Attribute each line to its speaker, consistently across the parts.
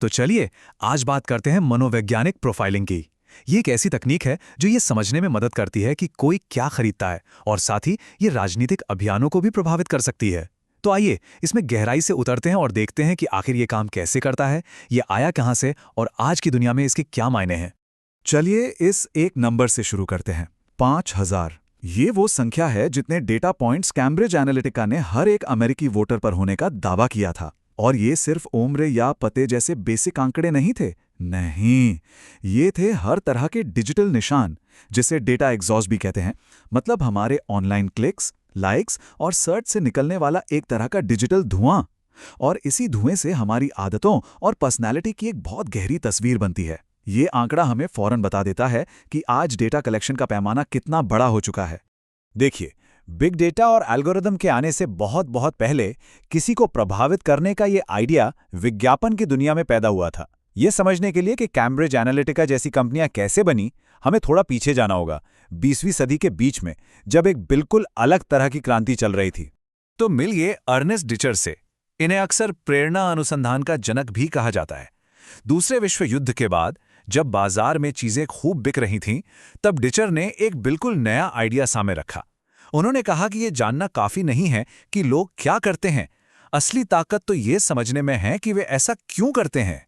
Speaker 1: तो चलिए आज बात करते हैं मनोवैज्ञानिक प्रोफाइलिंग की। ये एक ऐसी तकनीक है जो ये समझने में मदद करती है कि कोई क्या खरीदता है और साथ ही ये राजनीतिक अभियानों को भी प्रभावित कर सकती है। तो आइए इसमें गहराई से उतरते हैं और देखते हैं कि आखिर ये काम कैसे करता है, ये आया कहाँ से और आज की दुनिया में इसके क्या मायने हैं।
Speaker 2: चलिए इस एक नंबर से शुरू करते हैं। 5000। ये वो संख्या है जितने डेटा पॉइंट्स कैम्ब्रिज एनालिटिका ने हर एक अमेरिकी वोटर पर होने का दावा किया था। और ये सिर्फ उम्र या पते जैसे बेसिक आंकड़े नहीं थे। नहीं, ये थे हर तरह के डिजिटल निशान, जिसे डेटा एग्जॉस्ट भी कहते हैं। मतलब हमारे ऑनलाइन क्लिक्स, लाइक्स और सर्च से निकलने वाला एक तरह का डिजिटल धुआं। और इसी धुएं से हमारी आदतों और पर्सनैलिटी की एक बहुत गहरी तस्वीर बनती है। ये आंकड़ा हमें फौरन बता देता है कि आज डेटा कलेक्शन का पैमाना कितना बड़ा हो चुका है।
Speaker 3: देखिए, बिग डेटा और एल्गोरिदम के आने से बहुत बहुत पहले किसी को प्रभावित करने का ये आइडिया विज्ञापन की दुनिया में पैदा हुआ था। ये समझने के लिए कि कैम्ब्रिज एनालिटिका जैसी कंपनियां कैसे बनी, हमें थोड़ा पीछे जाना होगा, 20वीं सदी के बीच में, जब एक बिल्कुल अलग तरह की क्रांति चल रही थी।
Speaker 1: तो मिलिए अर्नेस्ट डिचर से। इन्हें अक्सर प्रेरणा अनुसंधान का जनक भी कहा जाता है। दूसरे विश्व युद्ध के बाद जब बाजार में चीजें खूब बिक रही थीं, तब डिचर ने एक बिल्कुल नया आइडिया सामने रखा। उन्होंने कहा कि यह जानना काफी नहीं है कि लोग क्या करते हैं, असली ताकत तो ये समझने में है कि वे ऐसा क्यों करते हैं।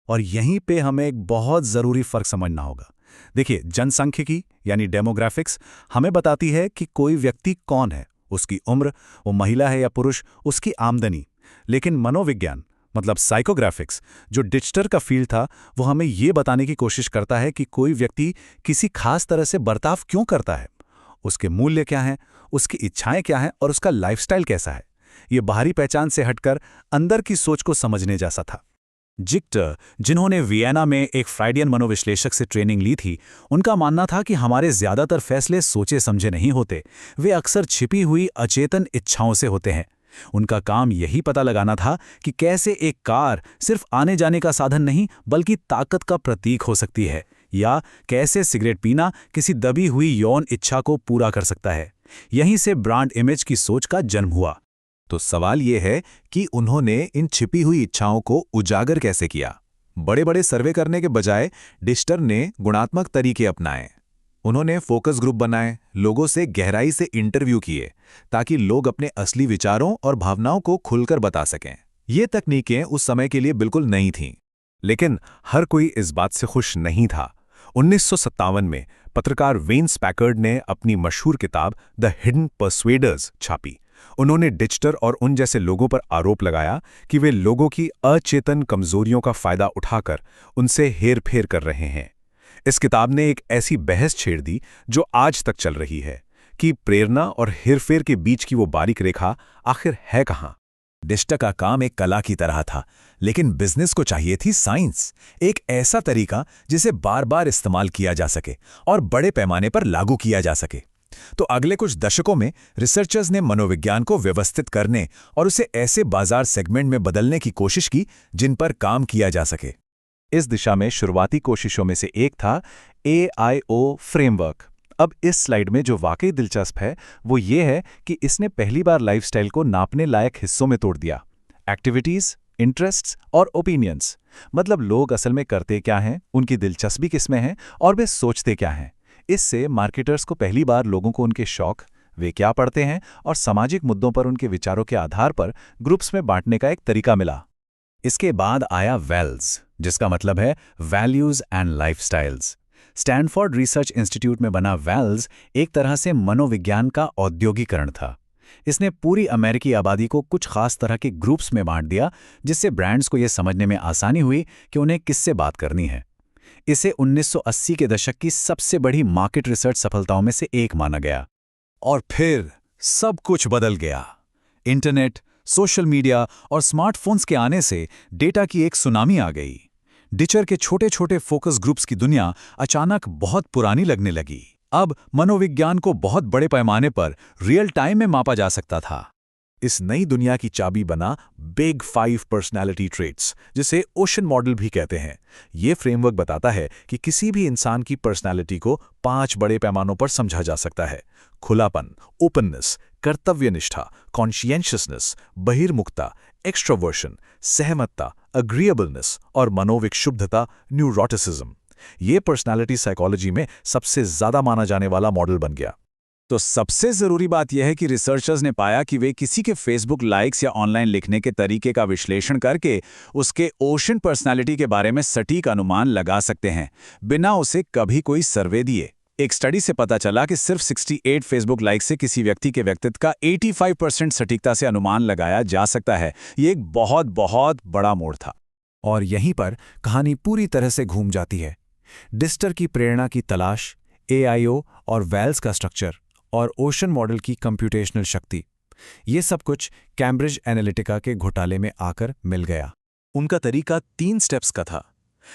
Speaker 3: और यहीं पे हमें एक बहुत ज़रूरी फ़र्क समझना होगा। देखिए, जनसांख्यिकी यानी डेमोग्राफिक्स हमें बताती है कि कोई व्यक्ति कौन है, उसकी उम्र, वो महिला है या पुरुष, उसकी आमदनी। लेकिन मनोविज्ञान मतलब साइकोग्राफिक्स, जो डिचर का फील्ड था, वो हमें ये बताने की कोशिश करता है कि कोई व्यक्ति किसी खास तरह से बर्ताव क्यों करता है, उसके मूल्य क्या हैं, उसकी इच्छाएं क्या हैं और उसका लाइफस्टाइल कैसा है। ये बाहरी पहचान से हटकर अंदर की सोच को समझने जैसा था। जिक्टर, जिन्होंने वियना में एक फ्राइडियन मनोविश्लेषक से ट्रेनिंग ली थी, उनका मानना था कि हमारे ज्यादातर फैसले सोचे समझे नहीं होते, वे अक्सर छिपी हुई अचेतन इच्छाओं से होते हैं। उनका काम यही पता लगाना था कि कैसे एक कार सिर्फ आने जाने का साधन नहीं बल्कि ताकत का प्रतीक हो सकती है, या कैसे सिगरेट पीना किसी दबी हुई यौन इच्छा को पूरा कर सकता है। यहीं से ब्रांड इमेज की सोच का जन्म हुआ।
Speaker 1: तो सवाल यह है कि उन्होंने इन छिपी हुई इच्छाओं को उजागर कैसे किया। बड़े बड़े सर्वे करने के बजाय डिचर ने गुणात्मक तरीके अपनाए। उन्होंने फोकस ग्रुप बनाए, लोगों से गहराई से इंटरव्यू किए, ताकि लोग अपने असली विचारों और भावनाओं को खुलकर बता सकें। ये तकनीकें उस समय के लिए बिल्कुल नई थीं, लेकिन हर कोई इस बात से खुश नहीं था। 1957 में पत्रकार वेन स्पैकर्ड ने अपनी मशहूर किताब द हिडन परसुएडर्स छापी। उन्होंने डिचर और उन जैसे लोगों पर आरोप लगाया कि वे लोगों की अचेतन कमजोरियों का फायदा उठाकर उनसे हेरफेर कर रहे हैं। इस किताब ने एक ऐसी बहस छेड़ दी जो आज तक चल रही है कि प्रेरणा और हेरफेर के बीच की वो बारीक रेखा आखिर है कहाँ। डिचर का काम एक कला की तरह था, लेकिन बिजनेस को चाहिए थी साइंस, एक ऐसा तरीका जिसे बार बार इस्तेमाल किया जा सके और बड़े पैमाने पर लागू किया जा सके। तो अगले कुछ दशकों में रिसर्चर्स ने मनोविज्ञान को व्यवस्थित करने और उसे ऐसे बाजार सेगमेंट में बदलने की कोशिश की जिन पर काम किया जा सके।
Speaker 3: इस दिशा में शुरुआती कोशिशों में से एक था AIO फ्रेमवर्क। अब इस स्लाइड में जो वाकई दिलचस्प है वो ये है कि इसने पहली बार लाइफस्टाइल को नापने लायक हिस्सों में तोड़ दिया। एक्टिविटीज, इंटरेस्ट्स और ओपिनियंस, मतलब लोग असल में करते क्या हैं, उनकी दिलचस्पी किसमें है और वे सोचते क्या हैं। इससे मार्केटर्स को पहली बार लोगों को उनके शौक, वे क्या पढ़ते हैं और सामाजिक मुद्दों पर उनके विचारों के आधार पर ग्रुप्स में बांटने का एक तरीका मिला।
Speaker 1: इसके बाद आया वेल्स, जिसका मतलब है values and lifestyles. Stanford research institute में बना वेल्स एक तरह से मनोविज्ञान का औद्योगिकरण था। इसने पूरी अमेरिकी आबादी को कुछ खास तरह के ग्रुप्स में बांट दिया, जिससे ब्रांड्स को यह समझने में आसानी हुई कि उन्हें किससे बात करनी है। इसे 1980 के दशक की सबसे बड़ी मार्केट रिसर्च सफलताओं में से एक माना गया। और फिर सब कुछ बदल गया। इंटरनेट, सोशल मीडिया और स्मार्टफोन्स के आने से डेटा की एक सुनामी आ गई। डिचर के छोटे छोटे फोकस ग्रुप्स की दुनिया अचानक बहुत पुरानी लगने लगी। अब मनोविज्ञान को बहुत बड़े पैमाने पर रियल टाइम में मापा जा सकता था।
Speaker 2: इस नई दुनिया की चाबी बना बिग 5 पर्सनैलिटी ट्रेट्स, जिसे ओशन मॉडल भी कहते हैं। ये फ्रेमवर्क बताता है कि किसी भी इंसान की पर्सनैलिटी को 5 बड़े पैमानों पर समझा जा सकता है। खुलापन, ओपननेस, कर्तव्यनिष्ठा, कॉन्शियंशियसनेस, बहिर्मुखता, एक्स्ट्रोवर्शन, सहमतता, अग्रीएबलनेस और मनोविक्षुब्धता, न्यूरोटिसिज्म। ये पर्सनालिटी साइकोलॉजी में सबसे ज्यादा माना जाने वाला मॉडल बन गया।
Speaker 1: तो सबसे जरूरी बात यह है कि रिसर्चर्स ने पाया कि वे किसी के फेसबुक लाइक्स या ऑनलाइन लिखने के तरीके का विश्लेषण करके उसके ओशन पर्सनालिटी के बारे में सटीक अनुमान लगा सकते हैं, बिना उसे कभी कोई सर्वे दिए। एक स्टडी से पता चला कि सिर्फ 68 फेसबुक लाइक से किसी व्यक्ति के व्यक्तित्व का 85% सटीकता से अनुमान लगाया जा सकता है। ये एक बहुत बहुत बड़ा मोड़ था।
Speaker 3: और यहीं पर कहानी पूरी तरह से घूम जाती है। डिस्टर की प्रेरणा की तलाश, AIO और वेल्स का स्ट्रक्चर और ओशन मॉडल की कंप्यूटेशनल शक्ति, ये सब कुछ कैम्ब्रिज एनालिटिका के घोटाले में आकर मिल गया।
Speaker 2: उनका तरीका 3 स्टेप्स का था।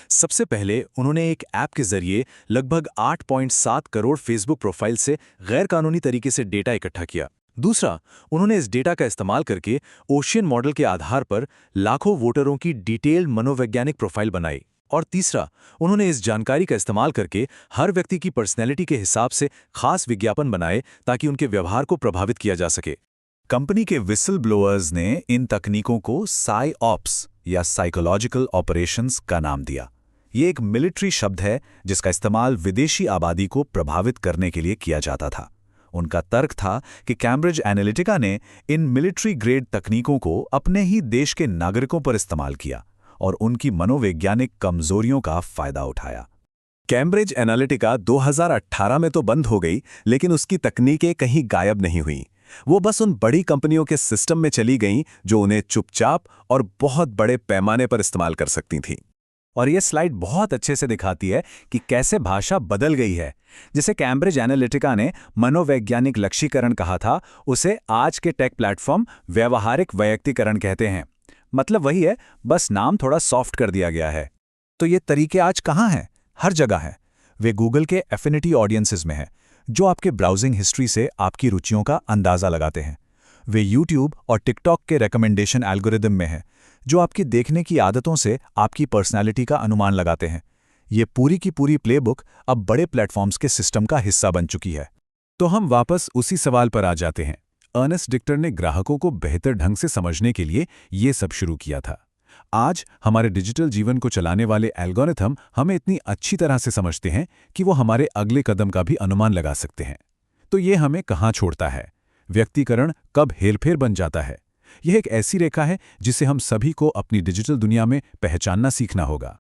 Speaker 2: सबसे पहले उन्होंने एक ऐप के जरिए लगभग 8.7 करोड़ फेसबुक प्रोफाइल से गैर कानूनी तरीके से डेटा इकट्ठा किया। दूसरा, उन्होंने इस डेटा का इस्तेमाल करके ओशियन मॉडल के आधार पर लाखों वोटरों की डिटेल्ड मनोवैज्ञानिक प्रोफाइल बनाई। और तीसरा, उन्होंने इस जानकारी का इस्तेमाल करके हर व्यक्ति की पर्सनैलिटी के हिसाब से खास विज्ञापन बनाए ताकि उनके व्यवहार को प्रभावित किया जा सके।
Speaker 3: कंपनी के विसल ब्लोअर्स ने इन तकनीकों को साइऑप्स या साइकोलॉजिकल ऑपरेशंस का नाम दिया। ये एक मिलिट्री शब्द है जिसका इस्तेमाल विदेशी आबादी को प्रभावित करने के लिए किया जाता था। उनका तर्क था कि कैम्ब्रिज एनालिटिका ने इन मिलिट्री ग्रेड तकनीकों को अपने ही देश के नागरिकों पर इस्तेमाल किया और उनकी मनोवैज्ञानिक कमजोरियों का फायदा उठाया।
Speaker 1: कैम्ब्रिज एनालिटिका 2018 में तो बंद हो गई, लेकिन उसकी तकनीकें कहीं गायब नहीं हुई। वो बस उन बड़ी कंपनियों के सिस्टम में चली गईं जो उन्हें चुपचाप और बहुत बड़े पैमाने पर इस्तेमाल कर सकती थीं।
Speaker 3: और ये स्लाइड बहुत अच्छे से दिखाती है कि कैसे भाषा बदल गई है। जिसे कैम्ब्रिज एनालिटिका ने मनोवैज्ञानिक लक्ष्यीकरण कहा था, उसे आज के टेक प्लेटफॉर्म व्यावहारिक वैयक्तिकरण कहते हैं। मतलब वही है, बस नाम थोड़ा सॉफ्ट कर दिया गया है। तो ये तरीके आज कहाँ हैं? हर जगह हैं। वे गूगल के एफिनिटी ऑडियंसेस में हैं, जो आपके ब्राउजिंग हिस्ट्री से आपकी रुचियों का अंदाज़ा लगाते हैं। वे यूट्यूब और टिकटॉक के रिकमेंडेशन एल्गोरिदम में हैं, जो आपकी देखने की आदतों से आपकी पर्सनैलिटी का अनुमान लगाते हैं। ये पूरी की पूरी प्लेबुक अब बड़े प्लेटफॉर्म्स के सिस्टम का हिस्सा बन चुकी है।
Speaker 1: तो हम वापस उसी सवाल पर आ जाते हैं। अर्नेस्ट डिक्टर ने ग्राहकों को बेहतर ढंग से समझने के लिए ये सब शुरू किया था। आज हमारे डिजिटल जीवन को चलाने वाले एल्गोरिथम हमें इतनी अच्छी तरह से समझते हैं कि वो हमारे अगले कदम का भी अनुमान लगा सकते हैं। तो ये हमें कहाँ छोड़ता है? व्यक्तिकरण कब हेरफेर बन जाता है? यह एक ऐसी रेखा है जिसे हम सभी को अपनी डिजिटल दुनिया में पहचानना सीखना होगा।